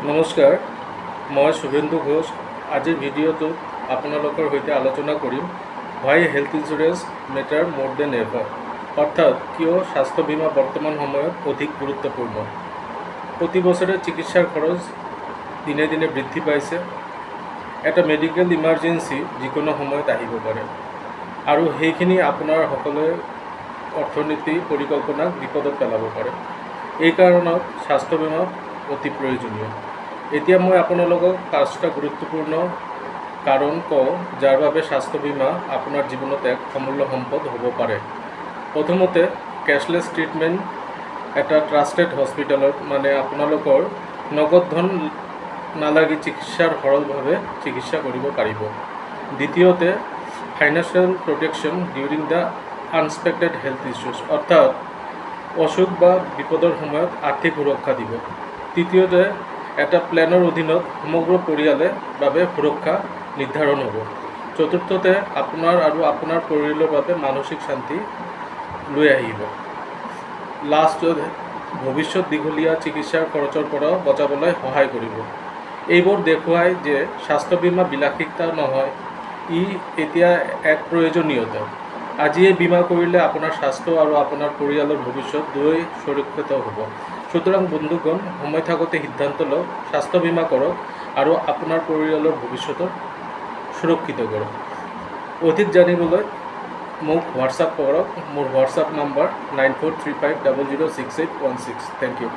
নমস্কাৰ, মই শুভেন্দু ঘোষ। আজিৰ ভিডিঅ'টোত আপোনালোকৰ সৈতে আলোচনা কৰিম হোৱাই হেল্থ ইঞ্চুৰেঞ্চ মেটাৰ মোৰ দেন এভাৰ, অৰ্থাৎ কিয় স্বাস্থ্য বীমা বৰ্তমান সময়ত অধিক গুৰুত্বপূৰ্ণ। প্ৰতি বছৰে চিকিৎসাৰ খৰচ দিনে দিনে বৃদ্ধি পাইছে। এটা মেডিকেল ইমাৰ্জেঞ্চি যিকোনো সময়ত আহিব পাৰে আৰু সেইখিনি আপোনাৰ সকলোৱে অৰ্থনীতি পৰিকল্পনাক বিপদত পেলাব পাৰে। এই কাৰণত স্বাস্থ্য বীমা অতি প্ৰয়োজনীয়। এতিয়া মই আপোনালোকক 5টা গুৰুত্বপূৰ্ণ কাৰণ কওঁ যাৰ বাবে স্বাস্থ্য বীমা আপোনাৰ জীৱনত এক অমূল্য সম্পদ হ'ব পাৰে। প্ৰথমতে, কেছলেছ ট্ৰিটমেণ্ট। এটা ট্ৰাষ্টেড হস্পিটেলত আপোনালোকৰ নগদ ধন নালাগি চিকিৎসাৰ সৰলভাৱে চিকিৎসা কৰিব পাৰিব। দ্বিতীয়তে, financial protection during the unexpected health issues, অৰ্থাৎ অসুখ বা বিপদৰ সময়ত আৰ্থিক সুৰক্ষা দিব। তৃতীয়তে, এটা প্লেনৰ অধীনত সমগ্ৰ পৰিয়ালৰ বাবে সুৰক্ষা নিৰ্ধাৰণ হ'ব। চতুৰ্থতে, আপোনাৰ আৰু আপোনাৰ পৰিয়ালৰ বাবে মানসিক শান্তি লৈ আহিব। লাষ্টত, ভৱিষ্যত দীঘলীয়া চিকিৎসাৰ খৰচৰ পৰা বচাবলৈ সহায় কৰিব। এইবোৰ দেখুৱায় যে স্বাস্থ্য বীমা বিলাসিতা নহয়, ই এতিয়া এক প্ৰয়োজনীয়তা। আজিয়ে বীমা কৰিলে আপোনাৰ স্বাস্থ্য আৰু আপোনাৰ পৰিয়ালৰ ভৱিষ্যত দুয়োই সুৰক্ষিত হ'ব। সুতৰাং বন্ধুগণ, সময় থাকোঁতে সিদ্ধান্ত লওক, স্বাস্থ্য বীমা কৰক আৰু আপোনাৰ পৰিয়ালৰ ভৱিষ্যত সুৰক্ষিত কৰক। অধিক জানিবলৈ মোক হোৱাটছআপ কৰক। মোৰ হোৱাটছআপ নম্বৰ 9435006816। Thank U.